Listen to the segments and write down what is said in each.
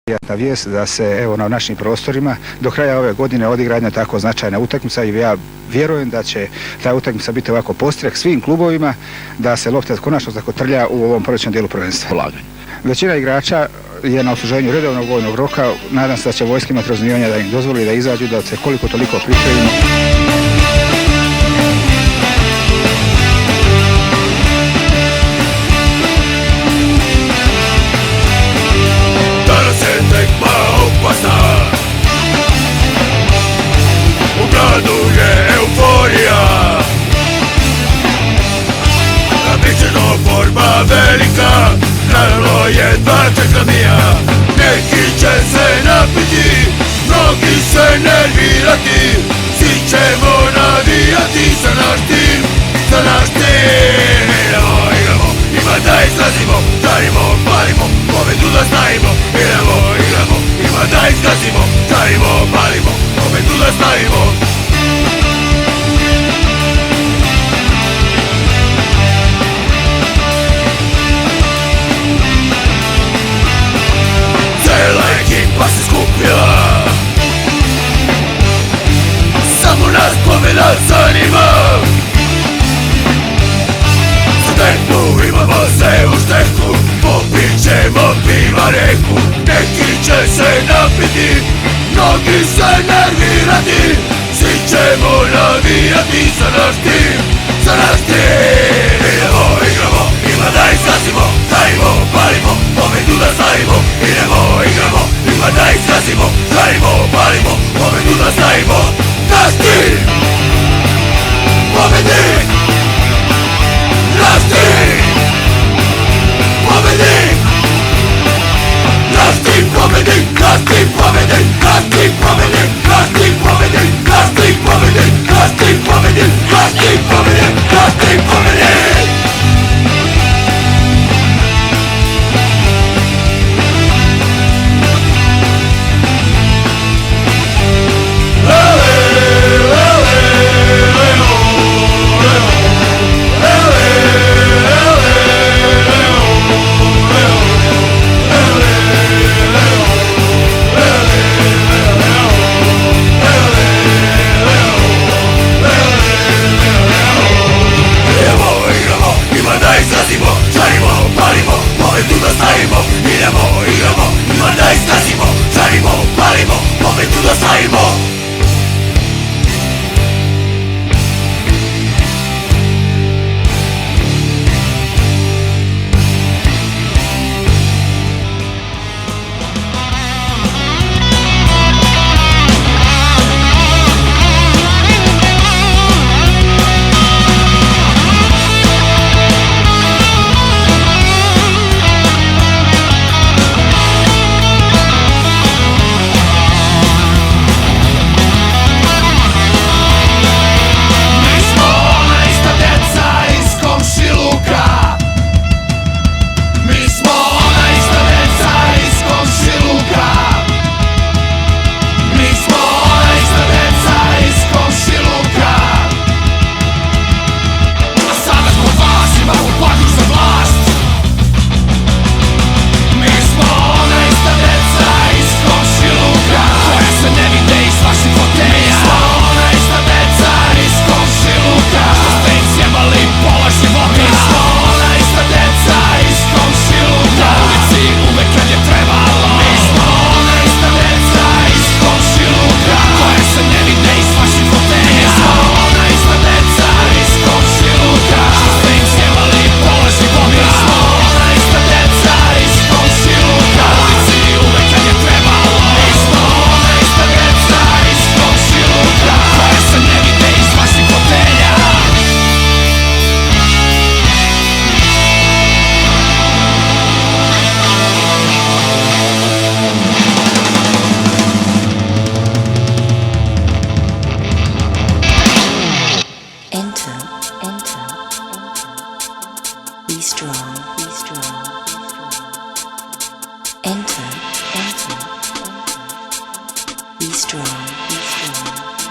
prijatna vijest da se evo na našim prostorima do kraja ove godine odigra jedna tako značajna utakmica i ja vjerujem da će ta utakmica biti ovako postrek svim klubovima da se lopta konačno zakotrlja u ovom proljećnom dijelu prvenstva. Većina igrača je na odsluženju redovnog vojnog roka. Nadam se da će vojska imati razumijevanja da im dozvoli da izađu, da se koliko toliko pripremimo. Danas je tekma opasna, u gradu je euforija, napičeno borba velika, naravno jedva čeka mija. Neki će se napiti, mnogi se nervirati, svi ćemo navijati za naš tim, za naš tim. Igramo, ima da izlazimo, žarimo, palimo, pobedu da stavimo. Igramo, ima da izlazimo, žarimo, palimo, pobedu da stavimo. Cijela ekipa se skupila, samo nas pobjeda zanima. Za tekmu imamo se u šteku, popit ćemo piva reku. Neki će se napiti, mnogi se nervirati, svi ćemo navijati za naš tim, za naš tim. Igramo, ima da izgazimo, žarimo, palimo, pobedu da stavimo. Igramo, ima da izgazimo, žarimo, palimo, pobedu da stavimo. Naš tim, pobednik, naš tim, pobednik, naš tim pobednik, naš tim pobednik, naš tim pobednik, naš tim pobednik, naš tim pobednik, naš tim pobednik, naš tim pobednik, naš tim pobednik. Igramo, ima da izgazimo, žarimo, palimo, pobedu da stavimo.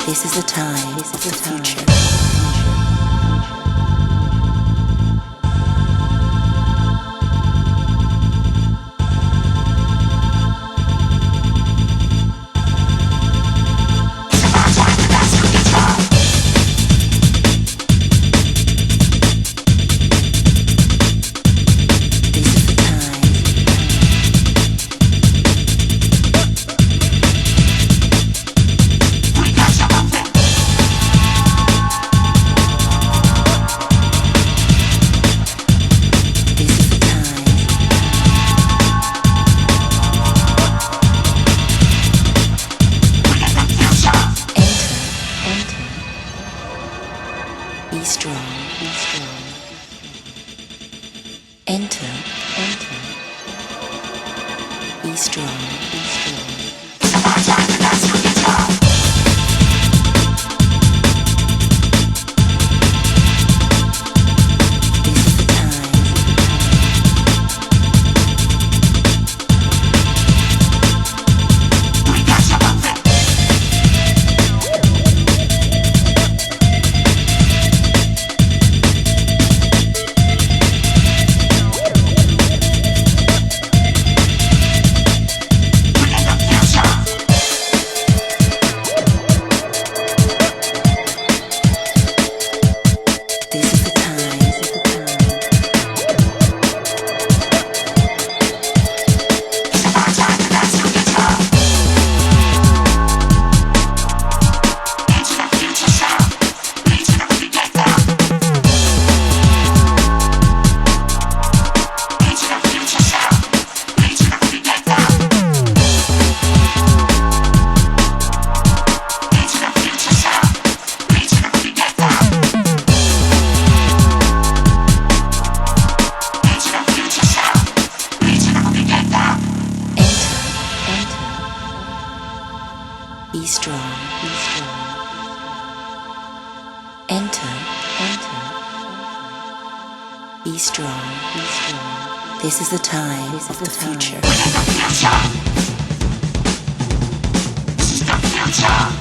This is the time of the future. Be strong. Be strong. Be strong. Enter. Enter. Be strong. Be strong. This is the time of the future. This is the future.